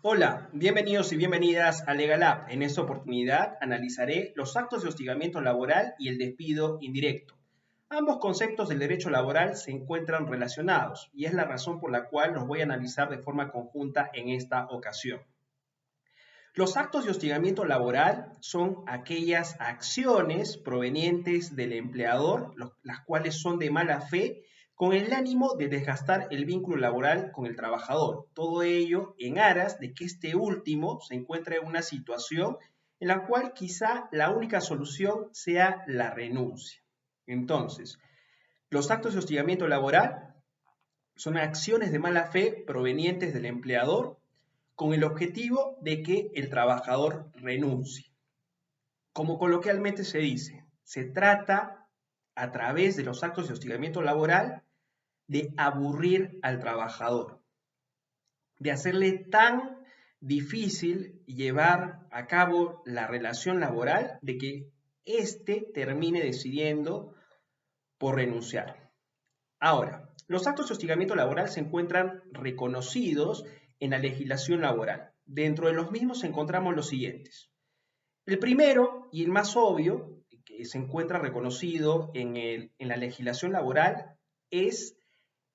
Hola, bienvenidos y bienvenidas a LegalApp. En esta oportunidad analizaré los actos de hostigamiento laboral y el despido indirecto. Ambos conceptos del derecho laboral se encuentran relacionados y es la razón por la cual los voy a analizar de forma conjunta en esta ocasión. Los actos de hostigamiento laboral son aquellas acciones provenientes del empleador, las cuales son de mala fe, con el ánimo de desgastar el vínculo laboral con el trabajador. Todo ello en aras de que este último se encuentre en una situación en la cual quizá la única solución sea la renuncia. Entonces, los actos de hostigamiento laboral son acciones de mala fe provenientes del empleador con el objetivo de que el trabajador renuncie. Como coloquialmente se dice, se trata a través de los actos de hostigamiento laboral de aburrir al trabajador, de hacerle tan difícil llevar a cabo la relación laboral de que éste termine decidiendo por renunciar. Ahora, los actos de hostigamiento laboral se encuentran reconocidos en la legislación laboral. Dentro de los mismos encontramos los siguientes. El primero y el más obvio, que se encuentra reconocido en la legislación laboral, es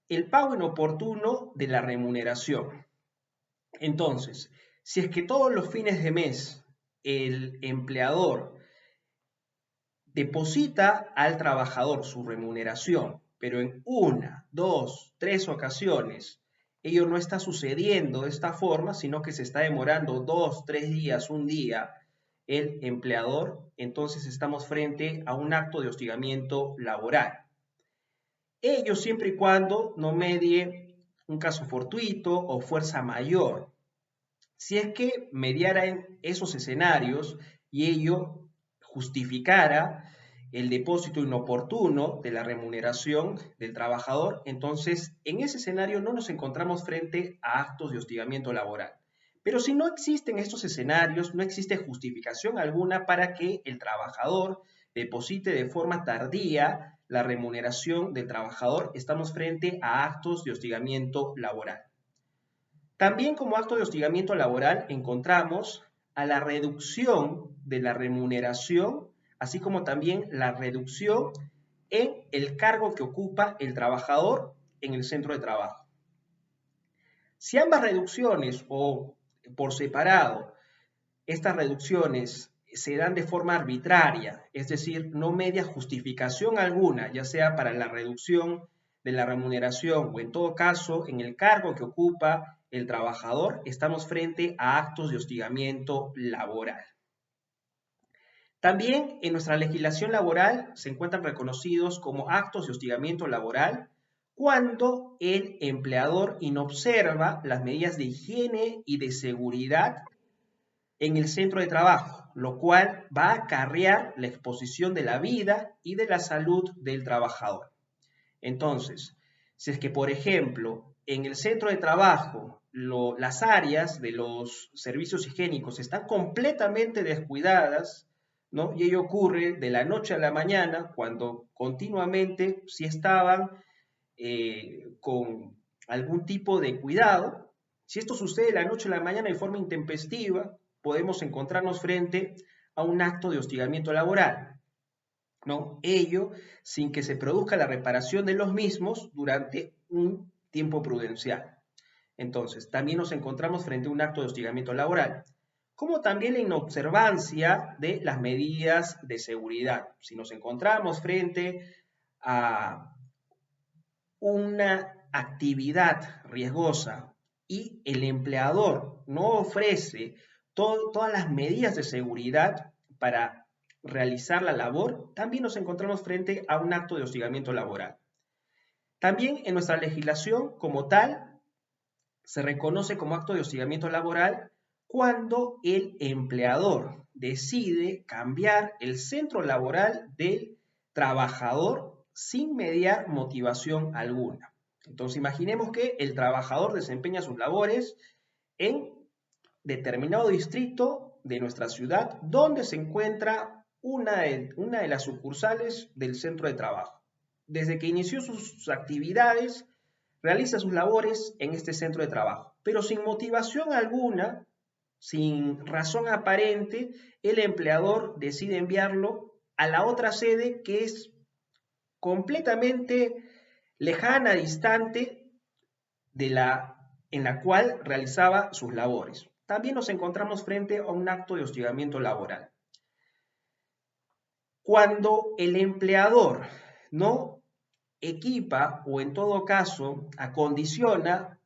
el pago inoportuno de la remuneración. Entonces, si es que todos los fines de mes el empleador deposita al trabajador su remuneración, pero en una, dos, tres ocasiones ello no está sucediendo de esta forma, sino que se está demorando 2, 3 días, un día el empleador, entonces estamos frente a un acto de hostigamiento laboral. Ello siempre y cuando no medie un caso fortuito o fuerza mayor. Si es que mediara en esos escenarios y ello justificara el depósito inoportuno de la remuneración del trabajador, entonces en ese escenario no nos encontramos frente a actos de hostigamiento laboral. Pero si no existen estos escenarios, no existe justificación alguna para que el trabajador deposite de forma tardía la remuneración del trabajador, estamos frente a actos de hostigamiento laboral. También como acto de hostigamiento laboral encontramos a la reducción de la remuneración, así como también la reducción en el cargo que ocupa el trabajador en el centro de trabajo. Si ambas reducciones o por separado, estas reducciones se dan de forma arbitraria, es decir, no media justificación alguna, ya sea para la reducción de la remuneración o en todo caso en el cargo que ocupa el trabajador, estamos frente a actos de hostigamiento laboral. También en nuestra legislación laboral se encuentran reconocidos como actos de hostigamiento laboral cuando el empleador inobserva las medidas de higiene y de seguridad en el centro de trabajo, lo cual va a acarrear la exposición de la vida y de la salud del trabajador. Entonces, si es que, por ejemplo, en el centro de trabajo las áreas de los servicios higiénicos están completamente descuidadas, ¿no? Y ello ocurre de la noche a la mañana, cuando continuamente sí estaban con algún tipo de cuidado. Si esto sucede de la noche a la mañana de forma intempestiva, podemos encontrarnos frente a un acto de hostigamiento laboral, ¿no? Ello sin que se produzca la reparación de los mismos durante un tiempo prudencial. Entonces, también nos encontramos frente a un acto de hostigamiento laboral, como también la inobservancia de las medidas de seguridad. Si nos encontramos frente a una actividad riesgosa y el empleador no ofrece todas las medidas de seguridad para realizar la labor, también nos encontramos frente a un acto de hostigamiento laboral. También en nuestra legislación como tal se reconoce como acto de hostigamiento laboral cuando el empleador decide cambiar el centro laboral del trabajador sin mediar motivación alguna. Entonces imaginemos que el trabajador desempeña sus labores en determinado distrito de nuestra ciudad donde se encuentra una de las sucursales del centro de trabajo. Desde que inició sus actividades, realiza sus labores en este centro de trabajo. pero sin motivación alguna, sin razón aparente, el empleador decide enviarlo a la otra sede que es completamente lejana, distante en la cual realizaba sus labores. También nos encontramos frente a un acto de hostigamiento laboral. Cuando el empleador no equipa o en todo caso acondiciona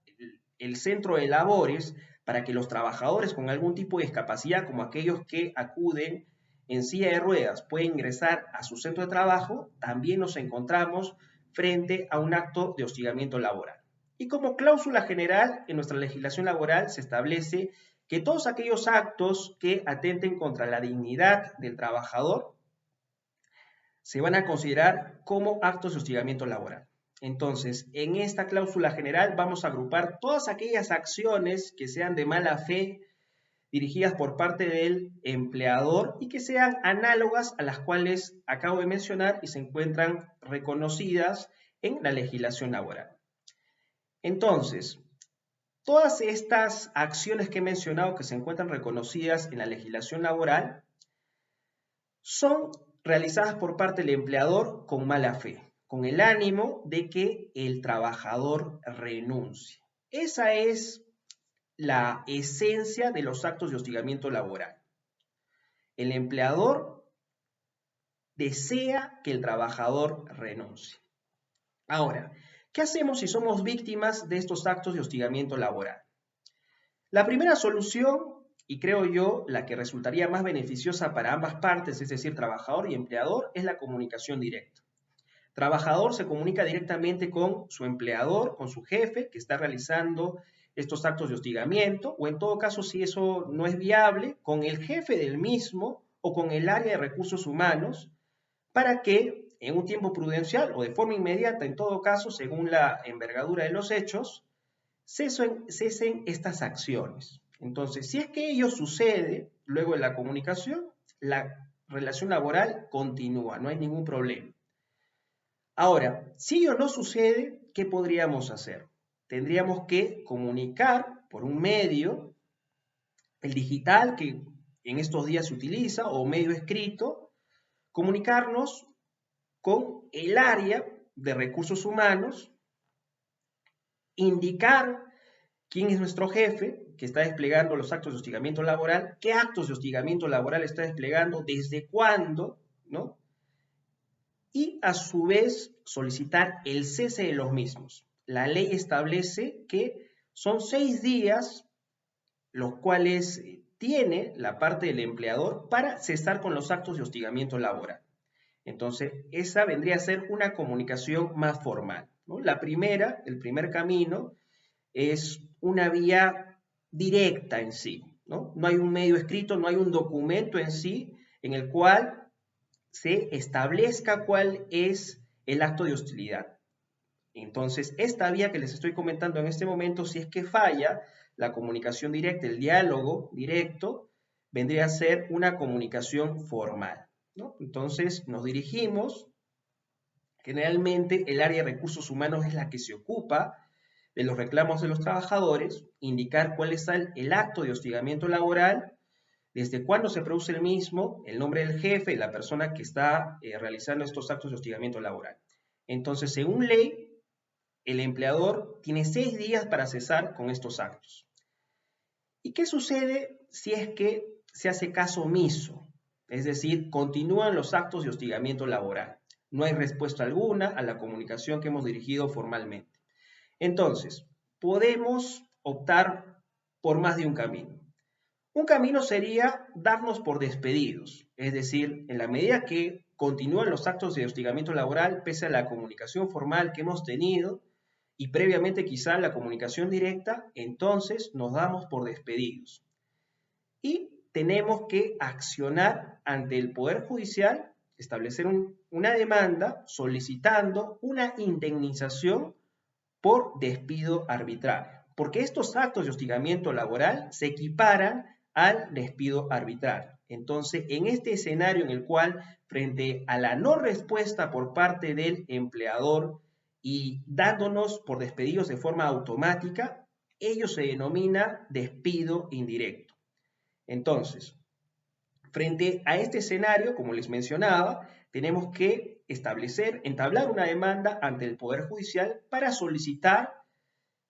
el centro de labores para que los trabajadores con algún tipo de discapacidad, como aquellos que acuden en silla de ruedas, pueden ingresar a su centro de trabajo, también nos encontramos frente a un acto de hostigamiento laboral. Y como cláusula general, en nuestra legislación laboral se establece que todos aquellos actos que atenten contra la dignidad del trabajador se van a considerar como actos de hostigamiento laboral. Entonces, en esta cláusula general vamos a agrupar todas aquellas acciones que sean de mala fe dirigidas por parte del empleador y que sean análogas a las cuales acabo de mencionar y se encuentran reconocidas en la legislación laboral. Entonces, todas estas acciones que he mencionado que se encuentran reconocidas en la legislación laboral son realizadas por parte del empleador con mala fe, con el ánimo de que el trabajador renuncie. Esa es la esencia de los actos de hostigamiento laboral. El empleador desea que el trabajador renuncie. Ahora, ¿qué hacemos si somos víctimas de estos actos de hostigamiento laboral? La primera solución, y creo yo la que resultaría más beneficiosa para ambas partes, es decir, trabajador y empleador, es la comunicación directa. Trabajador se comunica directamente con su empleador, con su jefe, que está realizando estos actos de hostigamiento, o en todo caso, si eso no es viable, con el jefe del mismo o con el área de recursos humanos, para que en un tiempo prudencial o de forma inmediata, en todo caso, según la envergadura de los hechos, cesen estas acciones. Entonces, si es que ello sucede luego de la comunicación, la relación laboral continúa, no hay ningún problema. Ahora, si ello no sucede, ¿qué podríamos hacer? Tendríamos que comunicar por un medio, el digital que en estos días se utiliza, o medio escrito, comunicarnos con el área de recursos humanos, indicar quién es nuestro jefe que está desplegando los actos de hostigamiento laboral, qué actos de hostigamiento laboral está desplegando, desde cuándo, ¿no? Y a su vez solicitar el cese de los mismos. La ley establece que son 6 días los cuales tiene la parte del empleador para cesar con los actos de hostigamiento laboral. Entonces, esa vendría a ser una comunicación más formal, ¿no? La primera, el primer camino, es una vía directa en sí, ¿no? No hay un medio escrito, no hay un documento en sí en el cual se establezca cuál es el acto de hostilidad. Entonces, esta vía que les estoy comentando en este momento, si es que falla, la comunicación directa, el diálogo directo, vendría a ser una comunicación formal, ¿no? Entonces, nos dirigimos, generalmente el área de recursos humanos es la que se ocupa de los reclamos de los trabajadores, indicar cuál es el acto de hostigamiento laboral, desde cuándo se produce el mismo, el nombre del jefe, la persona que está realizando estos actos de hostigamiento laboral. Entonces, según ley, el empleador tiene 6 días para cesar con estos actos. ¿Y qué sucede si es que se hace caso omiso? Es decir, continúan los actos de hostigamiento laboral. No hay respuesta alguna a la comunicación que hemos dirigido formalmente. Entonces, podemos optar por más de un camino. Un camino sería darnos por despedidos, es decir, en la medida que continúan los actos de hostigamiento laboral, pese a la comunicación formal que hemos tenido y previamente quizá la comunicación directa, entonces nos damos por despedidos. Y tenemos que accionar ante el Poder Judicial, establecer una demanda solicitando una indemnización por despido arbitrario, porque estos actos de hostigamiento laboral se equiparan al despido arbitrario. Entonces, en este escenario en el cual, frente a la no respuesta por parte del empleador y dándonos por despedidos de forma automática, ello se denomina despido indirecto. Entonces, frente a este escenario, como les mencionaba, tenemos que entablar una demanda ante el Poder Judicial para solicitar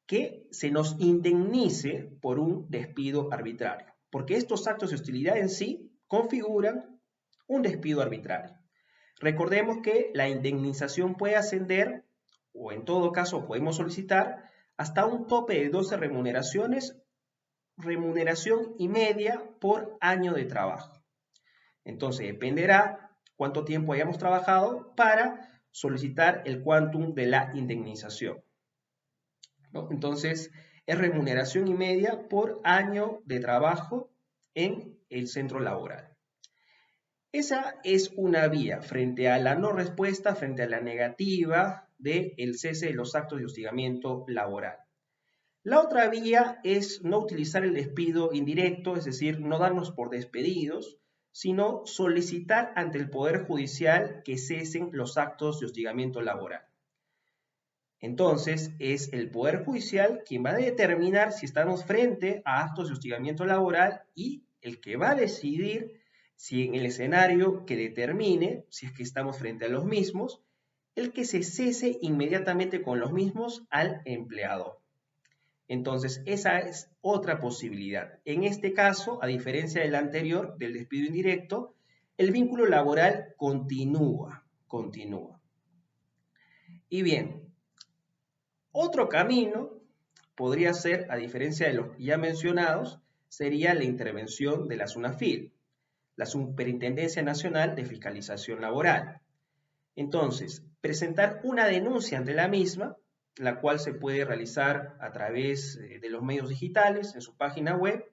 que se nos indemnice por un despido arbitrario, porque estos actos de hostilidad en sí configuran un despido arbitrario. Recordemos que la indemnización puede ascender, o en todo caso podemos solicitar, hasta un tope de 12 remuneraciones, remuneración y media por año de trabajo. Entonces dependerá cuánto tiempo hayamos trabajado para solicitar el quantum de la indemnización, ¿no? Entonces es remuneración y media por año de trabajo en el centro laboral. Esa es una vía frente a la no respuesta, frente a la negativa del cese de los actos de hostigamiento laboral. La otra vía es no utilizar el despido indirecto, es decir, no darnos por despedidos, sino solicitar ante el Poder Judicial que cesen los actos de hostigamiento laboral. Entonces, es el Poder Judicial quien va a determinar si estamos frente a actos de hostigamiento laboral y el que va a decidir si en el escenario que determine, si es que estamos frente a los mismos, el que se cese inmediatamente con los mismos al empleador. Entonces, esa es otra posibilidad. En este caso, a diferencia del anterior, del despido indirecto, el vínculo laboral continúa. Y bien, otro camino podría ser, a diferencia de los ya mencionados, sería la intervención de la SUNAFIL, la Superintendencia Nacional de Fiscalización Laboral. Entonces, presentar una denuncia ante la misma, la cual se puede realizar a través de los medios digitales en su página web,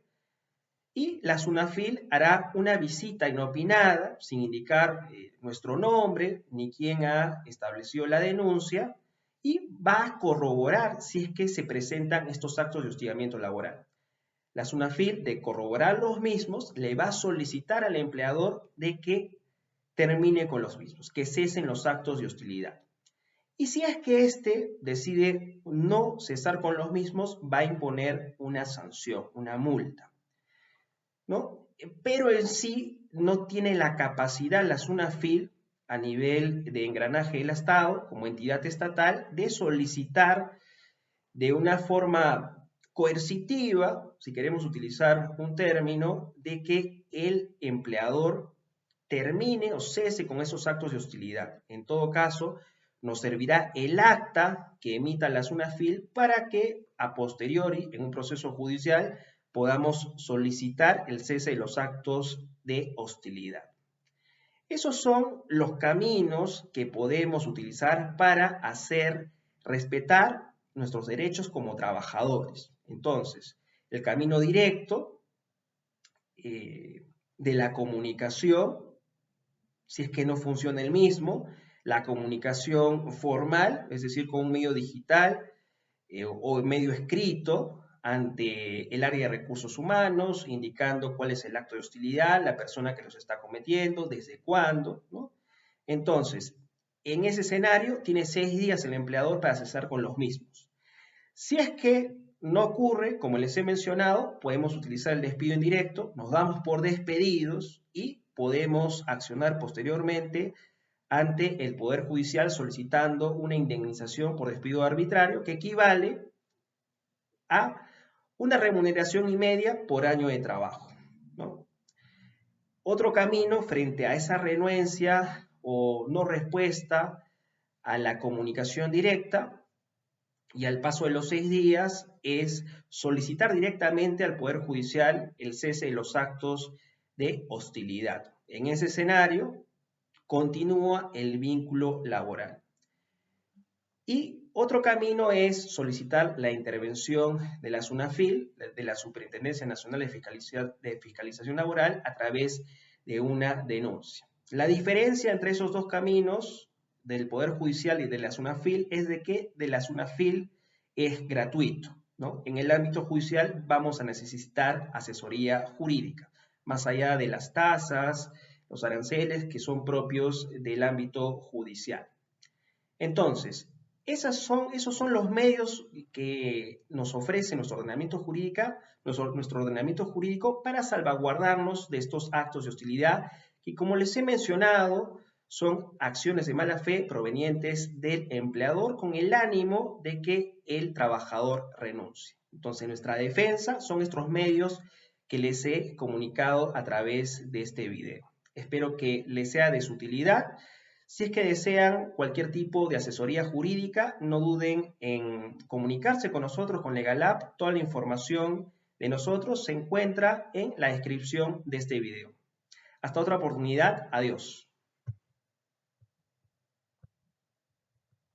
y la SUNAFIL hará una visita inopinada, sin indicar nuestro nombre ni quién ha establecido la denuncia, y va a corroborar si es que se presentan estos actos de hostigamiento laboral. La SUNAFIL, de corroborar los mismos, le va a solicitar al empleador de que termine con los mismos, que cesen los actos de hostilidad. Y si es que éste decide no cesar con los mismos, va a imponer una sanción, una multa, ¿no? Pero en sí no tiene la capacidad la SUNAFIL a nivel de engranaje del Estado, como entidad estatal, de solicitar de una forma coercitiva, si queremos utilizar un término, de que el empleador termine o cese con esos actos de hostilidad. En todo caso, nos servirá el acta que emita la SUNAFIL para que a posteriori, en un proceso judicial, podamos solicitar el cese de los actos de hostilidad. Esos son los caminos que podemos utilizar para hacer respetar nuestros derechos como trabajadores. Entonces, el camino directo de la comunicación, si es que no funciona el mismo, la comunicación formal, es decir, con un medio digital o medio escrito ante el área de recursos humanos, indicando cuál es el acto de hostilidad, la persona que los está cometiendo, desde cuándo, ¿no? Entonces, en ese escenario, tiene 6 días el empleador para cesar con los mismos. Si es que no ocurre, como les he mencionado, podemos utilizar el despido indirecto, nos damos por despedidos y podemos accionar posteriormente ante el Poder Judicial solicitando una indemnización por despido arbitrario que equivale a una remuneración y media por año de trabajo, ¿no? Otro camino frente a esa renuencia o no respuesta a la comunicación directa y al paso de los 6 días es solicitar directamente al Poder Judicial el cese de los actos de hostilidad. En ese escenario continúa el vínculo laboral. Y otro camino es solicitar la intervención de la SUNAFIL, de la Superintendencia Nacional de Fiscalización Laboral, a través de una denuncia. La diferencia entre esos dos caminos, del Poder Judicial y de la SUNAFIL, es de que de la SUNAFIL es gratuito, ¿no? En el ámbito judicial vamos a necesitar asesoría jurídica, más allá de las tasas, los aranceles que son propios del ámbito judicial. Entonces, Esos son los medios que nos ofrece nuestro ordenamiento jurídico para salvaguardarnos de estos actos de hostilidad que, como les he mencionado, son acciones de mala fe provenientes del empleador con el ánimo de que el trabajador renuncie. Entonces, nuestra defensa son estos medios que les he comunicado a través de este video. Espero que les sea de su utilidad. Si es que desean cualquier tipo de asesoría jurídica, no duden en comunicarse con nosotros, con LegalApp. Toda la información de nosotros se encuentra en la descripción de este video. Hasta otra oportunidad. Adiós.